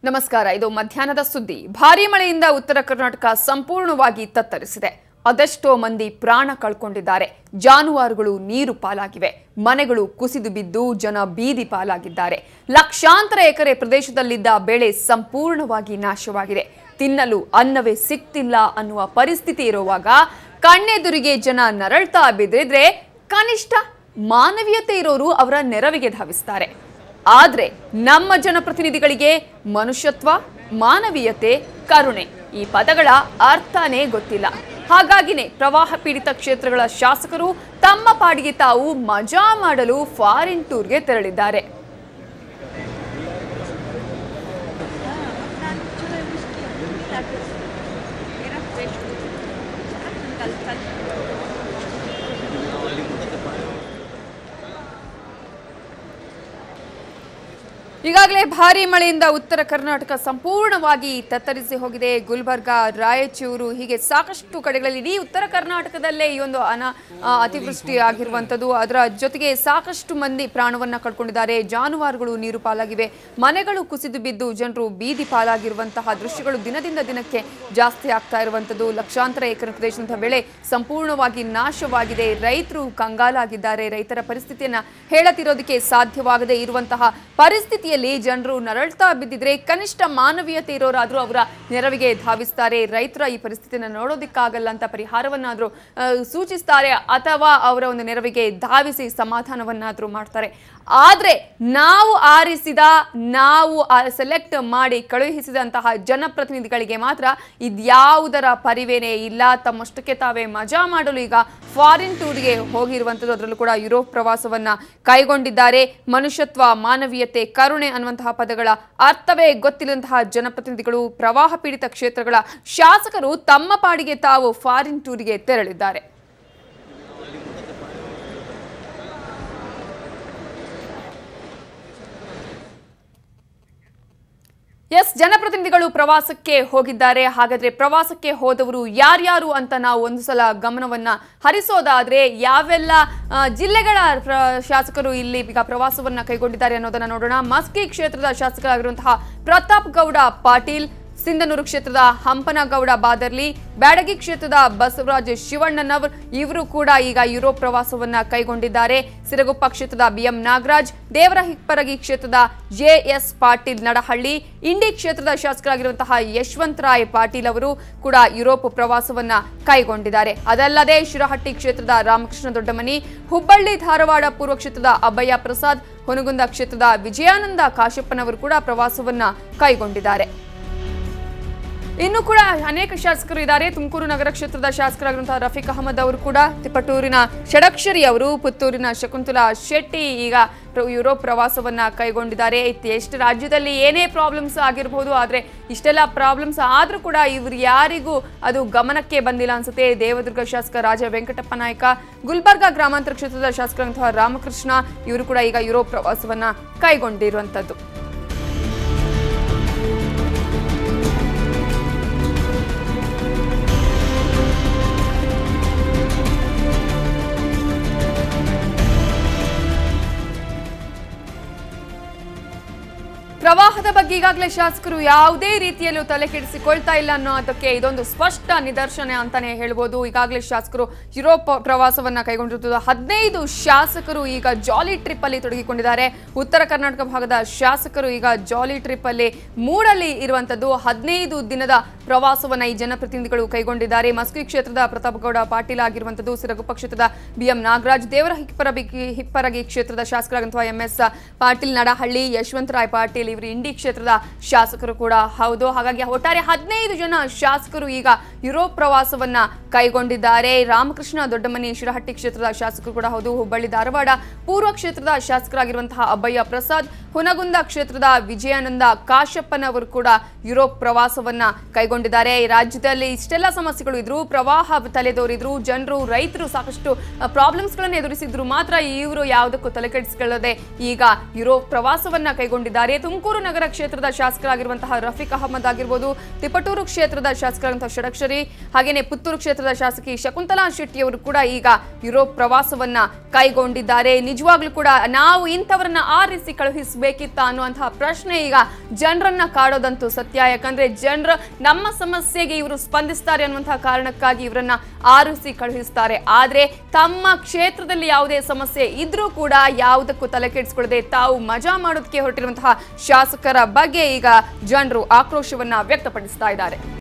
ನಮಸ್ಕಾರ. ಇದು ಮಧ್ಯಾಹ್ನದ ಸುದ್ದಿ. ಭಾರೀ ಮಳೆಯಿಂದ ಉತ್ತರ ಕರ್ನಾಟಕ ಸಂಪೂರ್ಣವಾಗಿ ತತ್ತರಿಸಿದೆ. ಅದೆಷ್ಟೋ ಮಂದಿ ಪ್ರಾಣ ಕಳ್ಕೊಂಡಿದ್ದಾರೆ. ಜಾನುವಾರುಗಳು ನೀರು ಪಾಲಾಗಿವೆ. ಮನೆಗಳು ಕುಸಿದು ಬಿದ್ದು ಜನ ಬೀದಿ ಪಾಲಾಗಿದ್ದಾರೆ. ಲಕ್ಷಾಂತರ ಎಕರೆ ಪ್ರದೇಶದಲ್ಲಿದ್ದ ಬೆಳೆ ಸಂಪೂರ್ಣವಾಗಿ ನಾಶವಾಗಿದೆ. ತಿನ್ನಲು ಅನ್ನವೇ ಸಿಕ್ತಿಲ್ಲ ಅನ್ನುವ ಪರಿಸ್ಥಿತಿ ಇರುವಾಗ ಕಣ್ಣೆದುರಿಗೆ ಜನ ನರಳ್ತಾ ಬಿದ್ದಿದ್ರೆ ಕನಿಷ್ಠ ಮಾನವೀಯತೆ ಇರೋರು ಅವರ ನೆರವಿಗೆ ಧಾವಿಸ್ತಾರೆ. ಆದ್ರೆ ನಮ್ಮ ಜನಪ್ರತಿನಿಧಿಗಳಿಗೆ ಮನುಷ್ಯತ್ವ, ಮಾನವೀಯತೆ, ಕರುಣೆ ಈ ಪದಗಳ ಅರ್ಥನೇ ಗೊತ್ತಿಲ್ಲ. ಹಾಗಾಗಿನೇ ಪ್ರವಾಹ ಪೀಡಿತ ಕ್ಷೇತ್ರಗಳ ಶಾಸಕರು ತಮ್ಮ ಪಾಡಿಗೆ ತಾವು ಮಜಾ ಮಾಡಲು ಫಾರಿನ್ ಟೂರ್ಗೆ ತೆರಳಿದ್ದಾರೆ. ಈಗಾಗಲೇ ಭಾರೀ ಮಳೆಯಿಂದ ಉತ್ತರ ಕರ್ನಾಟಕ ಸಂಪೂರ್ಣವಾಗಿ ತತ್ತರಿಸಿ ಹೋಗಿದೆ. ಗುಲ್ಬರ್ಗ, ರಾಯಚೂರು ಹೀಗೆ ಸಾಕಷ್ಟು ಕಡೆಗಳಲ್ಲಿ ಇಡೀ ಉತ್ತರ ಕರ್ನಾಟಕದಲ್ಲೇ ಈ ಒಂದು ಅತಿವೃಷ್ಟಿ ಆಗಿರುವಂಥದ್ದು. ಅದರ ಜೊತೆಗೆ ಸಾಕಷ್ಟು ಮಂದಿ ಪ್ರಾಣವನ್ನ ಕಳ್ಕೊಂಡಿದ್ದಾರೆ. ಜಾನುವಾರುಗಳು ನೀರು ಪಾಲಾಗಿವೆ. ಮನೆಗಳು ಕುಸಿದು ಬಿದ್ದು ಜನರು ಬೀದಿ ಪಾಲಾಗಿರುವಂತಹ ದೃಶ್ಯಗಳು ದಿನದಿಂದ ದಿನಕ್ಕೆ ಜಾಸ್ತಿ ಆಗ್ತಾ ಇರುವಂಥದ್ದು. ಲಕ್ಷಾಂತರ ಎಕರೆ ಪ್ರದೇಶದ ಬೆಳೆ ಸಂಪೂರ್ಣವಾಗಿ ನಾಶವಾಗಿದೆ. ರೈತರು ಕಂಗಾಲಾಗಿದ್ದಾರೆ. ರೈತರ ಪರಿಸ್ಥಿತಿಯನ್ನ ಹೇಳತಿರೋದಕ್ಕೆ ಸಾಧ್ಯವಾಗದೇ ಇರುವಂತಹ ಪರಿಸ್ಥಿತಿಯ ಜನರು ನರಳ್ತಾ ಬಿದ್ದಿದ್ರೆ ಕನಿಷ್ಠ ಮಾನವೀಯತೆ ಇರೋರಾದ್ರೂ ಅವರ ನೆರವಿಗೆ ಧಾವಿಸ್ತಾರೆ. ರೈತರ ಈ ಪರಿಸ್ಥಿತಿಯನ್ನು ನೋಡೋದಿಕ್ಕಾಗಲ್ಲ ಅಂತ ಪರಿಹಾರವನ್ನಾದ್ರೂ ಸೂಚಿಸ್ತಾರೆ ಅಥವಾ ಅವರ ಒಂದು ನೆರವಿಗೆ ಧಾವಿಸಿ ಸಮಾಧಾನವನ್ನಾದ್ರೂ ಮಾಡ್ತಾರೆ. ಆದ್ರೆ ನಾವು ಆರಿಸಿದ, ನಾವು ಸೆಲೆಕ್ಟ್ ಮಾಡಿ ಕಳುಹಿಸಿದಂತಹ ಜನಪ್ರತಿನಿಧಿಗಳಿಗೆ ಮಾತ್ರ ಇದ್ಯಾವುದರ ಪರಿವೇನೇ ಇಲ್ಲ. ತಮ್ಮಷ್ಟಕ್ಕೆ ತಾವೇ ಮಜಾ ಮಾಡಲು ಈಗ ಫಾರಿನ್ ಟೂರ್ಗೆ ಹೋಗಿರುವಂಥದ್ದು. ಅದರಲ್ಲೂ ಕೂಡ ಯುರೋಪ್ ಪ್ರವಾಸವನ್ನ ಕೈಗೊಂಡಿದ್ದಾರೆ. ಮನುಷ್ಯತ್ವ, ಮಾನವೀಯತೆ, ಕರುಣೆ ಅನ್ನುವಂತಹ ಪದಗಳ ಅರ್ಥವೇ ಗೊತ್ತಿಲ್ಲಂತಹ ಜನಪ್ರತಿನಿಧಿಗಳು, ಪ್ರವಾಹ ಪೀಡಿತ ಕ್ಷೇತ್ರಗಳ ಶಾಸಕರು ತಮ್ಮ ಪಾಡಿಗೆ ತಾವು ಫಾರಿನ್ ಟೂರ್ಗೆ ತೆರಳಿದ್ದಾರೆ. ಜನಪ್ರತಿನಿಧಿಗಳು ಪ್ರವಾಸಕ್ಕೆ ಹೋಗಿದ್ದಾರೆ. ಹಾಗಾದ್ರೆ ಪ್ರವಾಸಕ್ಕೆ ಹೋದವರು ಯಾರ್ಯಾರು ಅಂತ ನಾವು ಒಂದು ಸಲ ಗಮನವನ್ನ ಹರಿಸೋದಾದ್ರೆ ಯಾವೆಲ್ಲ ಜಿಲ್ಲೆಗಳ ಶಾಸಕರು ಇಲ್ಲಿ ಈಗ ಪ್ರವಾಸವನ್ನ ಕೈಗೊಂಡಿದ್ದಾರೆ ಅನ್ನೋದನ್ನ ನೋಡೋಣ. ಮಸ್ಕಿ ಕ್ಷೇತ್ರದ ಶಾಸಕರಾಗಿರುವಂತಹ ಪ್ರತಾಪ್ ಗೌಡ ಪಾಟೀಲ್, ಸಿಂಧನೂರು ಕ್ಷೇತ್ರದ ಹಂಪನಗೌಡ ಬಾದರ್ಲಿ, ಬ್ಯಾಡಗಿ ಕ್ಷೇತ್ರದ ಬಸವರಾಜ ಶಿವಣ್ಣನವರ್ ಇವರು ಕೂಡ ಈಗ ಯುರೋಪ್ ಪ್ರವಾಸವನ್ನ ಕೈಗೊಂಡಿದ್ದಾರೆ. ಸಿರಗುಪ್ಪ ಕ್ಷೇತ್ರದ BM ನಾಗರಾಜ್, ದೇವರಹಿಪ್ಪರಗಿ ಕ್ಷೇತ್ರದ JS ಪಾಟೀಲ್ ನಡಹಳ್ಳಿ, ಇಂಡಿ ಕ್ಷೇತ್ರದ ಶಾಸಕರಾಗಿರುವಂತಹ ಯಶವಂತರಾಯ್ ಪಾಟೀಲ್ ಅವರು ಕೂಡ ಯುರೋಪ್ ಪ್ರವಾಸವನ್ನ ಕೈಗೊಂಡಿದ್ದಾರೆ. ಅದಲ್ಲದೆ ಶಿರಹಟ್ಟಿ ಕ್ಷೇತ್ರದ ರಾಮಕೃಷ್ಣ ದೊಡ್ಡಮನಿ, ಹುಬ್ಬಳ್ಳಿ ಧಾರವಾಡ ಪೂರ್ವ ಕ್ಷೇತ್ರದ ಅಭಯ ಪ್ರಸಾದ್, ಹುನಗುಂದ ಕ್ಷೇತ್ರದ ವಿಜಯಾನಂದ ಕಾಶಪ್ಪನವರು ಕೂಡ ಪ್ರವಾಸವನ್ನ ಕೈಗೊಂಡಿದ್ದಾರೆ. ಇನ್ನು ಕೂಡ ಅನೇಕ ಶಾಸಕರು ಇದ್ದಾರೆ. ತುಮಕೂರು ನಗರ ಕ್ಷೇತ್ರದ ಶಾಸಕರಾಗಿರುವಂತಹ ರಫೀಕ್ ಅಹಮದ್ ಅವರು ಕೂಡ, ತಿಪಟೂರಿನ ಷಡಕ್ಷರಿ ಅವರು, ಪುತ್ತೂರಿನ ಶಕುಂತಲಾ ಶೆಟ್ಟಿ ಈಗ ಯುರೋಪ್ ಪ್ರವಾಸವನ್ನ ಕೈಗೊಂಡಿದ್ದಾರೆ. ಎಷ್ಟು ರಾಜ್ಯದಲ್ಲಿ ಏನೇ ಪ್ರಾಬ್ಲಮ್ಸ್ ಆಗಿರಬಹುದು, ಆದ್ರೆ ಇಷ್ಟೆಲ್ಲ ಪ್ರಾಬ್ಲಮ್ಸ್ ಆದ್ರೂ ಕೂಡ ಇವರು ಯಾರಿಗೂ ಅದು ಗಮನಕ್ಕೆ ಬಂದಿಲ್ಲ ಅನ್ಸುತ್ತೆ. ದೇವದುರ್ಗ ಶಾಸಕ ರಾಜ ವೆಂಕಟಪ್ಪ ನಾಯಕ, ಗುಲ್ಬರ್ಗಾ ಗ್ರಾಮಾಂತರ ಕ್ಷೇತ್ರದ ಶಾಸಕರಾದಂತಹ ರಾಮಕೃಷ್ಣ ಇವರು ಕೂಡ ಈಗ ಯುರೋಪ್ ಪ್ರವಾಸವನ್ನ ಕೈಗೊಂಡಿರುವಂತದ್ದು. ಪ್ರವಾಹದ ಬಗ್ಗೆ ಈಗಾಗಲೇ ಶಾಸಕರು ಯಾವುದೇ ರೀತಿಯಲ್ಲೂ ತಲೆ ಕೆಡಿಸಿಕೊಳ್ತಾ ಇಲ್ಲ ಅನ್ನೋದಕ್ಕೆ ಇದೊಂದು ಸ್ಪಷ್ಟ ನಿದರ್ಶನ ಅಂತಾನೆ ಹೇಳ್ಬೋದು. ಈಗಾಗಲೇ ಶಾಸಕರು ಯುರೋಪ್ ಪ್ರವಾಸವನ್ನ ಕೈಗೊಂಡಿರುವುದು. 15 ಶಾಸಕರು ಈಗ ಜಾಲಿ ಟ್ರಿಪ್ ಅಲ್ಲಿ ತೊಡಗಿಕೊಂಡಿದ್ದಾರೆ. ಉತ್ತರ ಕರ್ನಾಟಕ ಭಾಗದ ಶಾಸಕರು ಈಗ ಜಾಲಿ ಟ್ರಿಪ್ ಅಲ್ಲಿ ಮೂಡಲ್ಲಿ ಇರುವಂತದ್ದು. 15 ದಿನದ ಪ್ರವಾಸವನ್ನ ಈ ಜನಪ್ರತಿನಿಧಿಗಳು ಕೈಗೊಂಡಿದ್ದಾರೆ. ಮಸ್ಕಿ ಕ್ಷೇತ್ರದ ಪ್ರತಾಪ್ ಗೌಡ ಪಾಟೀಲ್ ಆಗಿರುವಂತದ್ದು, ಸಿರಗುಪ್ಪ ಕ್ಷೇತ್ರದ BM ನಾಗರಾಜ್, ದೇವರ ಹಿಪ್ಪರಗಿ ಕ್ಷೇತ್ರದ ಶಾಸಕರಾದಂತಹ MS ಪಾಟೀಲ್ ನಡಹಳ್ಳಿ, ಯಶವಂತರಾಯ್ ಪಾಟೀಲ್ ಇವರು ಇಂಡಿ ಕ್ಷೇತ್ರದ ಶಾಸಕರು ಕೂಡ ಹೌದು. ಹಾಗಾಗಿ ಒಟ್ಟಾರೆ 15 ಜನ ಶಾಸಕರು ಈಗ ಯುರೋಪ್ ಪ್ರವಾಸವನ್ನ ಕೈಗೊಂಡಿದ್ದಾರೆ. ರಾಮಕೃಷ್ಣ ದೊಡ್ಡಮನಿ ಶಿರಹಟ್ಟಿ ಕ್ಷೇತ್ರದ ಶಾಸಕರು ಕೂಡ ಹೌದು. ಹುಬ್ಬಳ್ಳಿ ಧಾರವಾಡ ಪೂರ್ವ ಕ್ಷೇತ್ರದ ಶಾಸಕರಾಗಿರುವಂತಹ ಅಭಯ ಪ್ರಸಾದ್, ಹುನಗುಂದ ಕ್ಷೇತ್ರದ ವಿಜಯಾನಂದ ಕಾಶಪ್ಪನವರು ಕೂಡ ಯುರೋಪ್ ಪ್ರವಾಸವನ್ನ ಕೈಗೊಂಡಿದ್ದಾರೆ. ರಾಜ್ಯದಲ್ಲಿ ಇಷ್ಟೆಲ್ಲ ಸಮಸ್ಯೆಗಳು ಇದ್ರು, ಪ್ರವಾಹ ತಲೆದೋರಿದ್ರು, ಜನರು, ರೈತರು ಸಾಕಷ್ಟು ಪ್ರಾಬ್ಲಮ್ಸ್ ಗಳನ್ನು ಎದುರಿಸಿದ್ರು, ಮಾತ್ರ ಇವರು ಯಾವುದಕ್ಕೂ ತಲೆಕೆಡಿಸಿಕೊಳ್ಳದೆ ಈಗ ಯುರೋಪ್ ಪ್ರವಾಸವನ್ನ ಕೈಗೊಂಡಿದ್ದಾರೆ. ತುಮಕೂರು ತುಮಕೂರು ನಗರ ಕ್ಷೇತ್ರದ ಶಾಸಕರಾಗಿರುವಂತಹ ರಫೀಕ್ ಅಹಮದ್ ಆಗಿರ್ಬೋದು, ತಿಪಟೂರು ಕ್ಷೇತ್ರದ ಶಾಸಕರಾದಂತಹ ಷಡಕ್ಷರಿ, ಹಾಗೇನೆ ಪುತ್ತೂರು ಕ್ಷೇತ್ರದ ಶಾಸಕಿ ಶಕುಂತಲಾ ಶೆಟ್ಟಿ ಅವರು ಕೂಡ ಈಗ ಯುರೋಪ್ ಪ್ರವಾಸವನ್ನ ಕೈಗೊಂಡಿದ್ದಾರೆ. ನಿಜವಾಗ್ಲೂ ಕೂಡ ನಾವು ಇಂಥವರನ್ನ ಆರಿಸಿ ಕಳುಹಿಸಬೇಕಿತ್ತ ಅನ್ನುವಂತಹ ಪ್ರಶ್ನೆ ಈಗ ಜನರನ್ನ ಕಾಡೋದಂತೂ ಸತ್ಯ. ಯಾಕಂದ್ರೆ ಜನರು ನಮ್ಮ ಸಮಸ್ಯೆಗೆ ಇವರು ಸ್ಪಂದಿಸ್ತಾರೆ ಅನ್ನುವಂತಹ ಕಾರಣಕ್ಕಾಗಿ ಇವರನ್ನ ಆರಿಸಿ ಕಳುಹಿಸ್ತಾರೆ. ಆದ್ರೆ ತಮ್ಮ ಕ್ಷೇತ್ರದಲ್ಲಿ ಯಾವುದೇ ಸಮಸ್ಯೆ ಇದ್ರೂ ಕೂಡ ಯಾವುದಕ್ಕೂ ತಲೆ ಕೆಡಿಸಿಕೊಳ್ಳದೆ ತಾವು ಮಜಾ ಮಾಡೋದಕ್ಕೆ ಹೊರಟಿರುವಂತಹ ಶಾಸಕರ ಬಗ್ಗೆ ಈಗ ಜನರು ಆಕ್ರೋಶವನ್ನ ವ್ಯಕ್ತಪಡಿಸ್ತಾ ಇದ್ದಾರೆ.